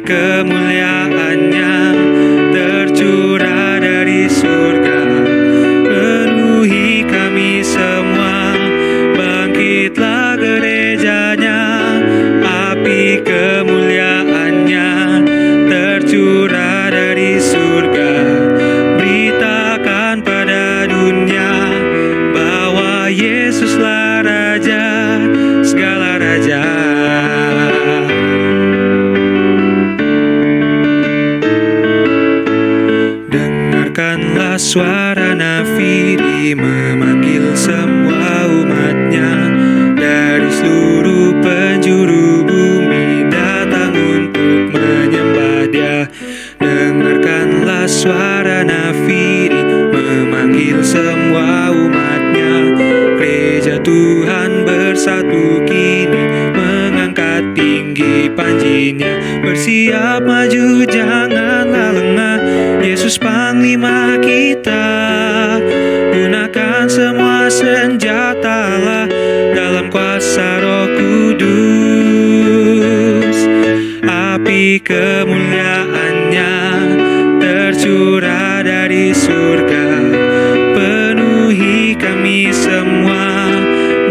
kemuliaannya tercurah dari surga. Penuhi kami semua, bangkitlah gerejanya, api kemuliaannya tercurah dari surga. Beritakan pada dunia bahwa Yesuslah Raja segala raja. Dengarkanlah suara nafiri memanggil semua umatnya dari seluruh penjuru bumi datang untuk menyembah Dia. Dengarkanlah suara nafiri memanggil semua umatnya. Gereja Tuhan bersatu kini mengangkat tinggi panjinya. Bersiap maju janganlah lengah, Yesus Panglima kita. Gunakan semua senjatalah dalam kuasa Roh Kudus. Api kemuliaannya tercurah dari surga. Penuhi kami semua,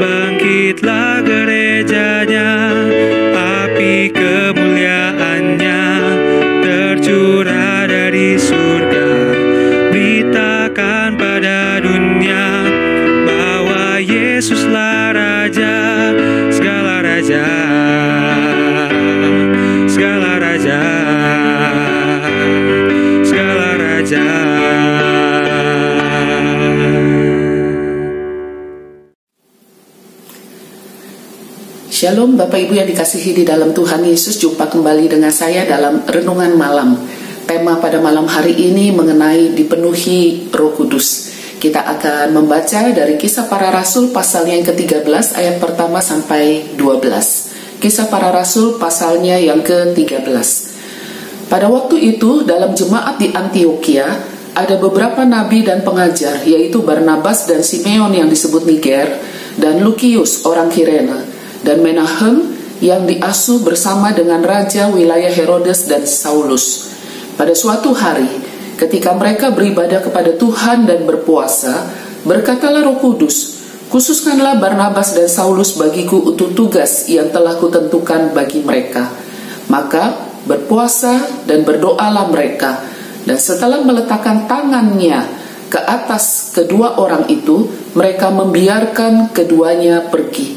bangkitlah gerejanya. Api kemuliaannya tercurah dari surga. Beritakan pada dunia bahwa Yesuslah Raja segala raja. Segala raja, segala raja. Shalom Bapak Ibu yang dikasihi di dalam Tuhan Yesus. Jumpa kembali dengan saya dalam Renungan Malam. Tema pada malam hari ini mengenai dipenuhi Roh Kudus. Kita akan membaca dari Kisah Para Rasul pasal yang ke-13 ayat pertama sampai 12. Kisah Para Rasul pasalnya yang ke-13. Pada waktu itu dalam jemaat di Antioquia ada beberapa nabi dan pengajar, yaitu Barnabas dan Simeon yang disebut Niger, dan Lukius orang Kirene, dan Menahem yang diasuh bersama dengan raja wilayah Herodes dan Saulus. Pada suatu hari, ketika mereka beribadah kepada Tuhan dan berpuasa, berkatalah Roh Kudus, "Khususkanlah Barnabas dan Saulus bagiku untuk tugas yang telah kutentukan bagi mereka." Maka berpuasa dan berdoalah mereka, dan setelah meletakkan tangannya ke atas kedua orang itu, mereka membiarkan keduanya pergi.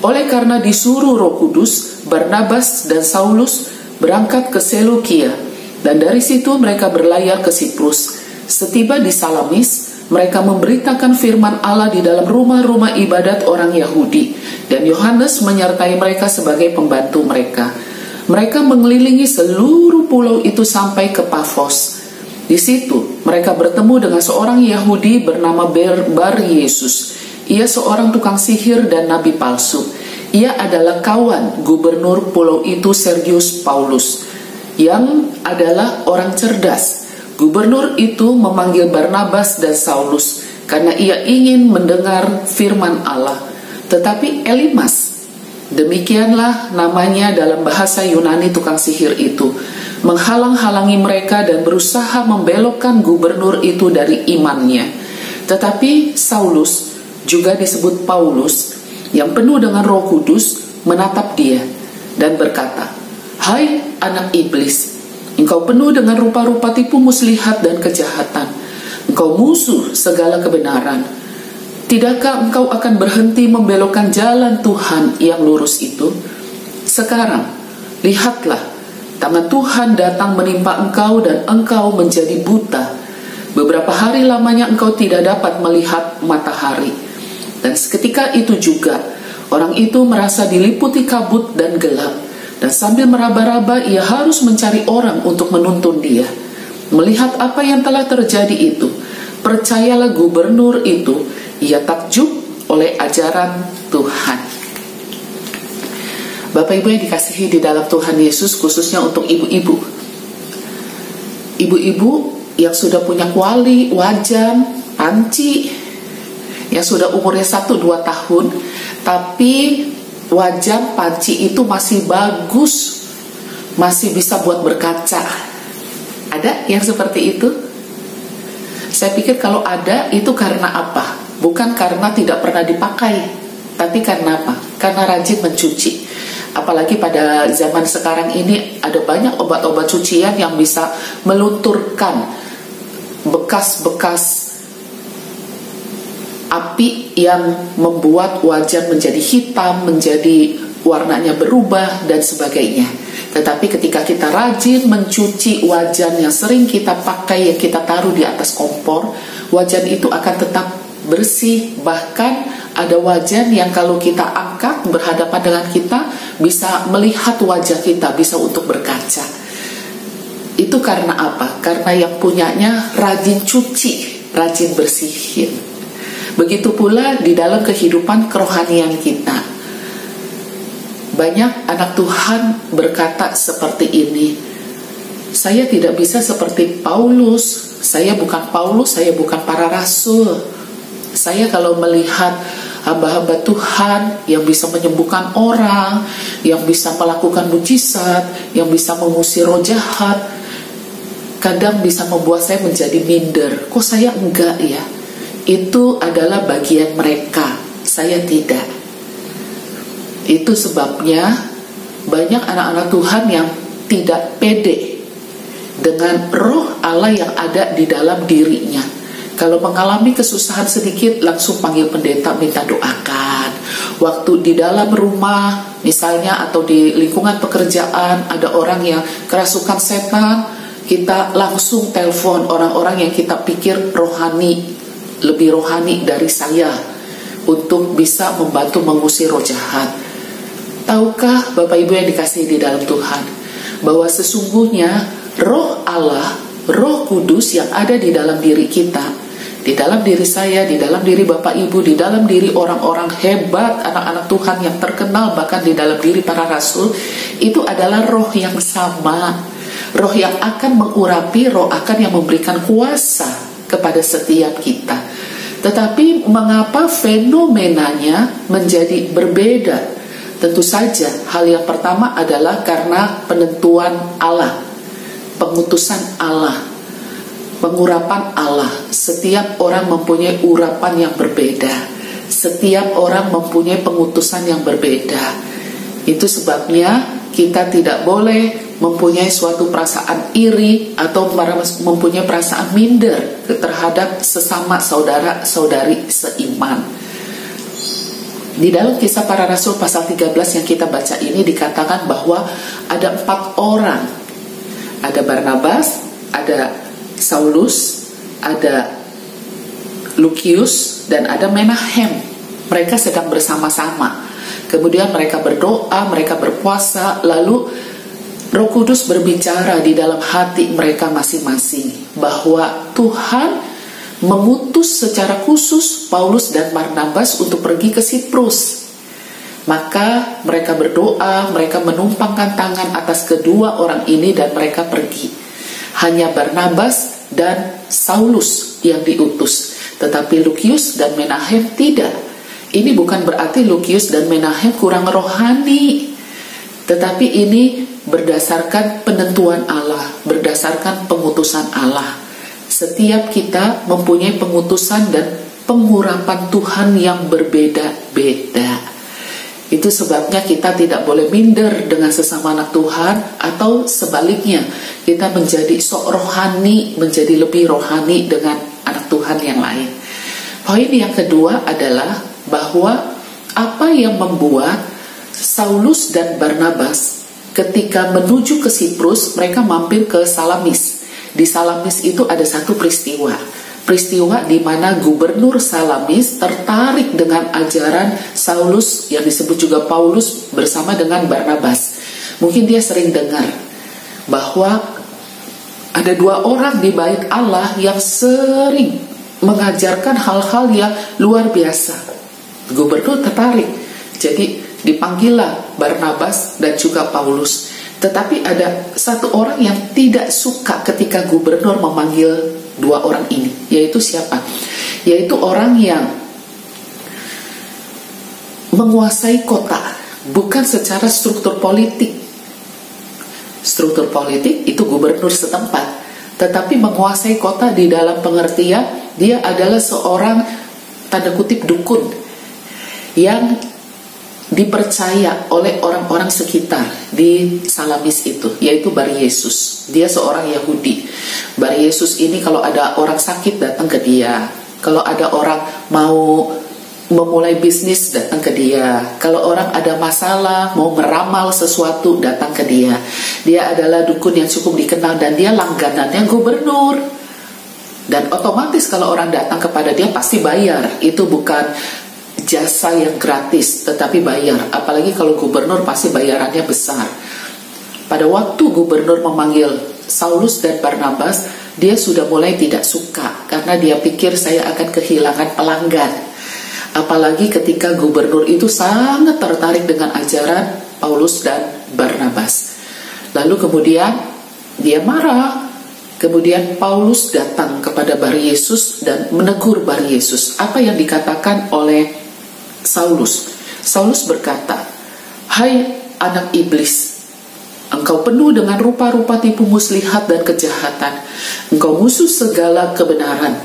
Oleh karena disuruh Roh Kudus, Barnabas dan Saulus berangkat ke Selukia, dan dari situ mereka berlayar ke Siprus. Setiba di Salamis, mereka memberitakan firman Allah di dalam rumah-rumah ibadat orang Yahudi, dan Yohanes menyertai mereka sebagai pembantu mereka. Mereka mengelilingi seluruh pulau itu sampai ke Pafos. Di situ mereka bertemu dengan seorang Yahudi bernama Bar Yesus. Ia seorang tukang sihir dan nabi palsu. Ia adalah kawan gubernur pulau itu, Sergius Paulus, yang adalah orang cerdas. Gubernur itu memanggil Barnabas dan Saulus karena ia ingin mendengar firman Allah. Tetapi Elimas, demikianlah namanya dalam bahasa Yunani tukang sihir itu, menghalang-halangi mereka dan berusaha membelokkan gubernur itu dari imannya. Tetapi Saulus, juga disebut Paulus, yang penuh dengan Roh Kudus, menatap dia dan berkata, "Hai anak iblis, engkau penuh dengan rupa-rupa tipu muslihat dan kejahatan. Engkau musuh segala kebenaran. Tidakkah engkau akan berhenti membelokkan jalan Tuhan yang lurus itu? Sekarang, lihatlah, tangan Tuhan datang menimpa engkau dan engkau menjadi buta. Beberapa hari lamanya engkau tidak dapat melihat matahari." Dan seketika itu juga, orang itu merasa diliputi kabut dan gelap. Dan sambil meraba-raba, ia harus mencari orang untuk menuntun dia. Melihat apa yang telah terjadi itu, percayalah gubernur itu, ia takjub oleh ajaran Tuhan. Bapak Ibu yang dikasihi di dalam Tuhan Yesus, khususnya untuk ibu-ibu. Ibu-ibu yang sudah punya kuali, wajan, panci, yang sudah umurnya 1-2 tahun, tapi wajan panci itu masih bagus, masih bisa buat berkaca. Ada yang seperti itu? Saya pikir kalau ada, itu karena apa? Bukan karena tidak pernah dipakai, tapi karena apa? Karena rajin mencuci. Apalagi pada zaman sekarang ini ada banyak obat-obat cucian yang bisa melunturkan bekas-bekas api yang membuat wajan menjadi hitam, menjadi warnanya berubah dan sebagainya. Tetapi ketika kita rajin mencuci wajan yang sering kita pakai, yang kita taruh di atas kompor, wajan itu akan tetap bersih. Bahkan ada wajan yang kalau kita angkat berhadapan dengan kita, bisa melihat wajah kita, bisa untuk berkaca. Itu karena apa? Karena yang punyanya rajin cuci, rajin bersihin. Begitu pula di dalam kehidupan kerohanian kita. Banyak anak Tuhan berkata seperti ini, saya tidak bisa seperti Paulus, saya bukan Paulus, saya bukan para rasul. Saya kalau melihat hamba-hamba Tuhan yang bisa menyembuhkan orang, yang bisa melakukan mujizat, yang bisa mengusir roh jahat, kadang bisa membuat saya menjadi minder. Kok saya enggak ya? Itu adalah bagian mereka, saya tidak. Itu sebabnya banyak anak-anak Tuhan yang tidak pede dengan roh Allah yang ada di dalam dirinya. Kalau mengalami kesusahan sedikit, langsung panggil pendeta minta doakan. Waktu di dalam rumah misalnya, atau di lingkungan pekerjaan ada orang yang kerasukan setan, kita langsung telepon orang-orang yang kita pikir rohani, lebih rohani dari saya, untuk bisa membantu mengusir roh jahat. Tahukah Bapak Ibu yang dikasihi di dalam Tuhan, bahwa sesungguhnya roh Allah, roh kudus yang ada di dalam diri kita, di dalam diri saya, di dalam diri Bapak Ibu, di dalam diri orang-orang hebat, anak-anak Tuhan yang terkenal, bahkan di dalam diri para rasul, itu adalah roh yang sama. Roh yang akan mengurapi, roh akan yang memberikan kuasa kepada setiap kita. Tetapi mengapa fenomenanya menjadi berbeda? Tentu saja hal yang pertama adalah karena penentuan Allah, pengutusan Allah, pengurapan Allah. Setiap orang mempunyai urapan yang berbeda, setiap orang mempunyai pengutusan yang berbeda. Itu sebabnya kita tidak boleh mempunyai suatu perasaan iri atau mempunyai perasaan minder terhadap sesama saudara-saudari seiman. Di dalam Kisah Para Rasul pasal 13 yang kita baca ini dikatakan bahwa ada 4 orang. Ada Barnabas, ada Saulus, ada Lukius, dan ada Menahem. Mereka sedang bersama-sama. Kemudian mereka berdoa, mereka berpuasa, lalu Roh Kudus berbicara di dalam hati mereka masing-masing bahwa Tuhan mengutus secara khusus Paulus dan Barnabas untuk pergi ke Siprus. Maka mereka berdoa, mereka menumpangkan tangan atas kedua orang ini dan mereka pergi. Hanya Barnabas dan Saulus yang diutus, tetapi Lukius dan Menahem tidak. Ini bukan berarti Lukius dan Menahem kurang rohani, tetapi ini berdasarkan penentuan Allah, berdasarkan pengutusan Allah. Setiap kita mempunyai pengutusan dan pengurapan Tuhan yang berbeda-beda. Itu sebabnya kita tidak boleh minder dengan sesama anak Tuhan, atau sebaliknya kita menjadi sok rohani, menjadi lebih rohani dengan anak Tuhan yang lain. Poin yang kedua adalah bahwa apa yang membuat Saulus dan Barnabas ketika menuju ke Siprus, mereka mampir ke Salamis. Di Salamis itu ada satu peristiwa di mana gubernur Salamis tertarik dengan ajaran Saulus yang disebut juga Paulus bersama dengan Barnabas. Mungkin dia sering dengar bahwa ada 2 orang di bait Allah yang sering mengajarkan hal-hal yang luar biasa. Gubernur tertarik, jadi dipanggillah Barnabas dan juga Paulus. Tetapi ada satu orang yang tidak suka ketika gubernur memanggil 2 orang ini. Yaitu siapa? Yaitu orang yang menguasai kota, bukan secara struktur politik, struktur politik itu gubernur setempat, tetapi menguasai kota di dalam pengertian dia adalah seorang tanda kutip dukun yang dipercaya oleh orang-orang sekitar di Salamis itu, yaitu Bar Yesus. Dia seorang Yahudi. Bar Yesus ini kalau ada orang sakit datang ke dia, kalau ada orang mau memulai bisnis datang ke dia, kalau orang ada masalah mau meramal sesuatu datang ke dia. Dia adalah dukun yang cukup dikenal dan dia langganannya gubernur. Dan otomatis kalau orang datang kepada dia pasti bayar. Itu bukan jasa yang gratis, tetapi bayar. Apalagi kalau gubernur pasti bayarannya besar. Pada waktu gubernur memanggil Saulus dan Barnabas, dia sudah mulai tidak suka karena dia pikir saya akan kehilangan pelanggan. Apalagi ketika gubernur itu sangat tertarik dengan ajaran Paulus dan Barnabas. Lalu kemudian dia marah. Kemudian Paulus datang kepada Bar Yesus dan menegur Bar Yesus. Apa yang dikatakan oleh Saulus? Saulus berkata, "Hai anak iblis, engkau penuh dengan rupa-rupa tipu muslihat dan kejahatan. Engkau musuh segala kebenaran.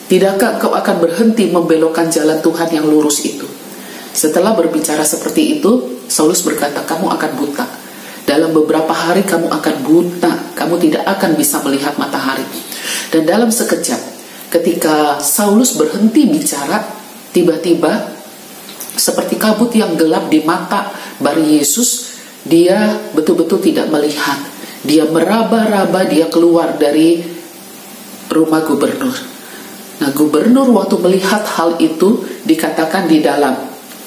Tidakkah engkau akan berhenti membelokkan jalan Tuhan yang lurus itu?" Setelah berbicara seperti itu, Saulus berkata, "Kamu akan buta. Dalam beberapa hari kamu akan buta. Kamu tidak akan bisa melihat matahari." Dan dalam sekejap, ketika Saulus berhenti bicara, tiba-tiba seperti kabut yang gelap di mata Bar Yesus, dia betul-betul tidak melihat. Dia meraba-raba, dia keluar dari rumah gubernur. Nah, gubernur waktu melihat hal itu, dikatakan di dalam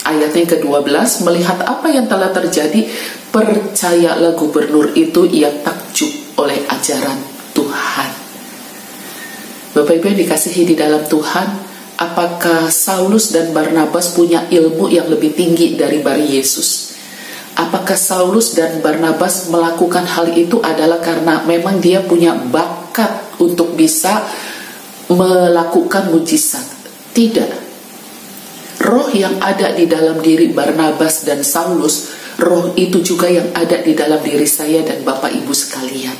ayat yang ke-12, melihat apa yang telah terjadi, percayalah gubernur itu, ia takjub oleh ajaran Tuhan. Bapak Ibu yang dikasihi di dalam Tuhan, apakah Saulus dan Barnabas punya ilmu yang lebih tinggi dari Bar Yesus? Apakah Saulus dan Barnabas melakukan hal itu adalah karena memang dia punya bakat untuk bisa melakukan mujizat? Tidak. Roh yang ada di dalam diri Barnabas dan Saulus, roh itu juga yang ada di dalam diri saya dan Bapak Ibu sekalian.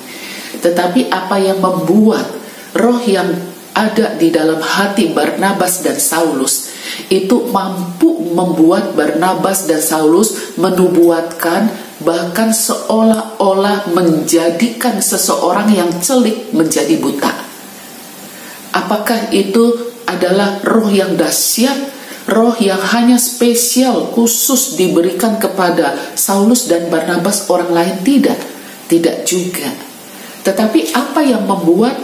Tetapi apa yang membuat roh yang ada di dalam hati Barnabas dan Saulus itu mampu membuat Barnabas dan Saulus menubuatkan, bahkan seolah-olah menjadikan seseorang yang celik menjadi buta? Apakah itu adalah roh yang dahsyat, roh yang hanya spesial khusus diberikan kepada Saulus dan Barnabas, orang lain tidak? Tidak juga. Tetapi apa yang membuat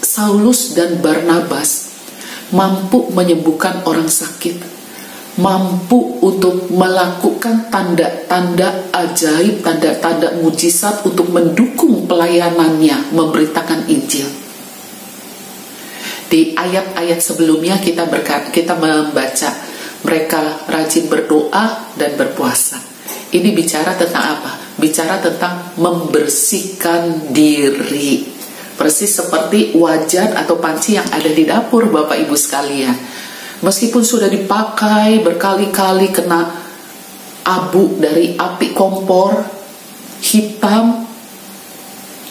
Saulus dan Barnabas mampu menyembuhkan orang sakit, mampu untuk melakukan tanda-tanda ajaib, tanda-tanda mujizat untuk mendukung pelayanannya memberitakan Injil? Di ayat-ayat sebelumnya kita membaca mereka rajin berdoa dan berpuasa. Ini bicara tentang apa? Bicara tentang membersihkan diri. Persis seperti wajan atau panci yang ada di dapur, Bapak Ibu sekalian. Meskipun sudah dipakai berkali-kali kena abu dari api kompor hitam,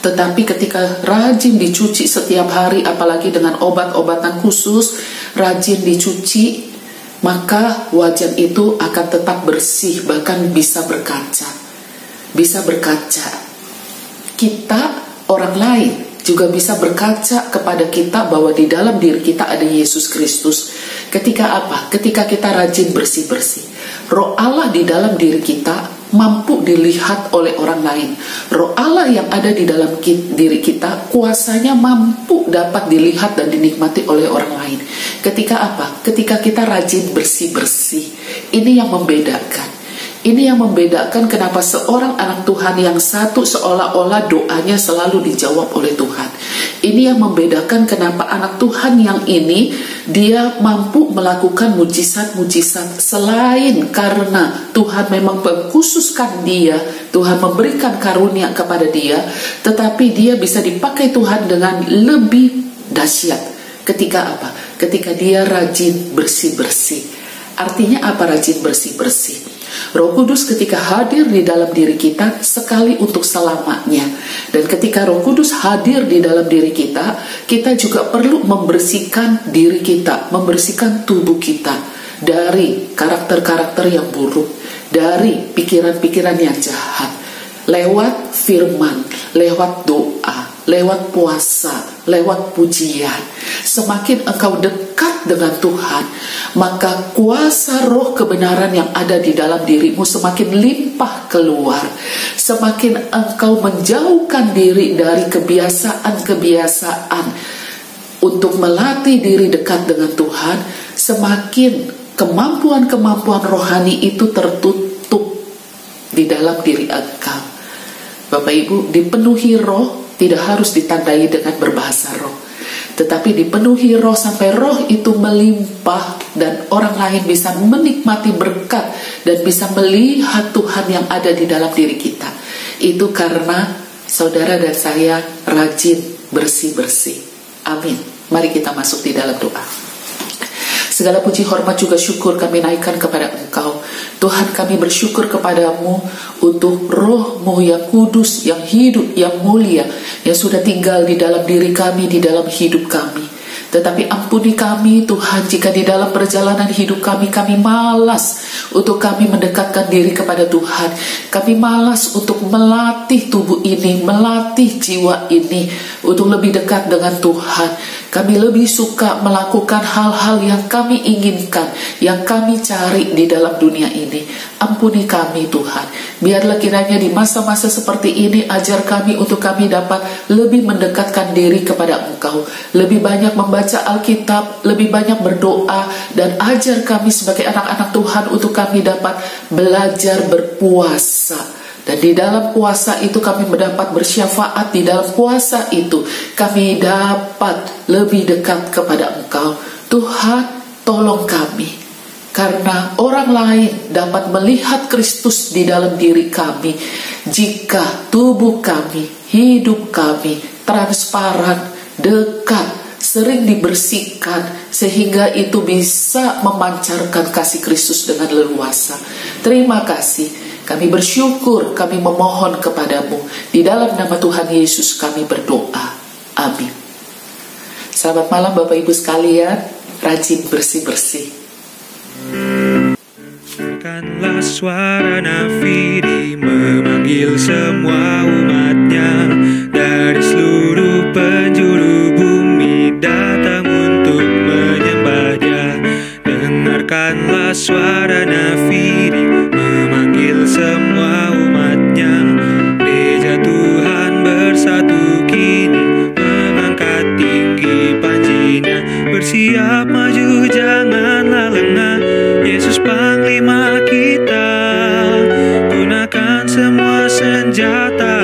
tetapi ketika rajin dicuci setiap hari, apalagi dengan obat-obatan khusus, rajin dicuci, maka wajan itu akan tetap bersih, bahkan bisa berkaca. Bisa berkaca. Kita, orang lain, juga bisa berkaca kepada kita bahwa di dalam diri kita ada Yesus Kristus. Ketika apa? Ketika kita rajin bersih-bersih. Roh Allah di dalam diri kita mampu dilihat oleh orang lain. Roh Allah yang ada di dalam diri kita, kuasanya mampu dapat dilihat dan dinikmati oleh orang lain. Ketika apa? Ketika kita rajin bersih-bersih. Ini yang membedakan. Ini yang membedakan kenapa seorang anak Tuhan yang satu seolah-olah doanya selalu dijawab oleh Tuhan. Ini yang membedakan kenapa anak Tuhan yang ini dia mampu melakukan mujizat-mujizat selain karena Tuhan memang mengkhususkan dia, Tuhan memberikan karunia kepada dia, tetapi dia bisa dipakai Tuhan dengan lebih dahsyat. Ketika apa? Ketika dia rajin bersih-bersih. Artinya apa rajin bersih-bersih? Roh Kudus ketika hadir di dalam diri kita sekali untuk selamanya. Dan ketika Roh Kudus hadir di dalam diri kita, kita juga perlu membersihkan diri kita, membersihkan tubuh kita dari karakter-karakter yang buruk, dari pikiran-pikiran yang jahat, lewat firman, lewat doa, lewat puasa, lewat pujian. Semakin engkau dekat dengan Tuhan, maka kuasa roh kebenaran yang ada di dalam dirimu semakin limpah keluar. Semakin engkau menjauhkan diri dari kebiasaan-kebiasaan untuk melatih diri dekat dengan Tuhan, semakin kemampuan-kemampuan rohani itu tertutup di dalam diri engkau. Bapak Ibu, dipenuhi roh tidak harus ditandai dengan berbahasa roh, tetapi dipenuhi roh sampai roh itu melimpah dan orang lain bisa menikmati berkat dan bisa melihat Tuhan yang ada di dalam diri kita. Itu karena saudara dan saya rajin bersih-bersih. Amin. Mari kita masuk di dalam doa. Segala puji, hormat, juga syukur kami naikkan kepada Engkau. Tuhan, kami bersyukur kepadamu untuk roh-Mu yang kudus, yang hidup, yang mulia, yang sudah tinggal di dalam diri kami, di dalam hidup kami. Tetapi ampuni kami Tuhan jika di dalam perjalanan hidup kami malas untuk kami mendekatkan diri kepada Tuhan. Kami malas untuk melatih tubuh ini, melatih jiwa ini untuk lebih dekat dengan Tuhan. Kami lebih suka melakukan hal-hal yang kami inginkan, yang kami cari di dalam dunia ini. Ampuni kami Tuhan. Biarlah kiranya di masa-masa seperti ini ajar kami untuk kami dapat lebih mendekatkan diri kepada Engkau. Lebih banyak membaca Alkitab, lebih banyak berdoa, dan ajar kami sebagai anak-anak Tuhan untuk kami dapat belajar berpuasa. Dan di dalam puasa itu kami mendapat bersyafaat. Di dalam puasa itu kami dapat lebih dekat kepada Engkau. Tuhan, tolong kami. Karena orang lain dapat melihat Kristus di dalam diri kami jika tubuh kami, hidup kami transparan, dekat, sering dibersihkan, sehingga itu bisa memancarkan kasih Kristus dengan leluasa. Terima kasih. Kami bersyukur, kami memohon kepadamu. Di dalam nama Tuhan Yesus kami berdoa. Amin. Selamat malam Bapak Ibu sekalian. Rajin bersih-bersih. Dengarkanlah suara nafiri memanggil semua umatnya dari seluruh penjuru bumi datang untuk menyembah Dia. Dengarkanlah suara nafiri memanggil semua umatnya. Gereja Tuhan bersatu kini mengangkat tinggi panjinya. Bersiap maju janganlah lengah, Yesus Panglima kita. Gunakan semua senjata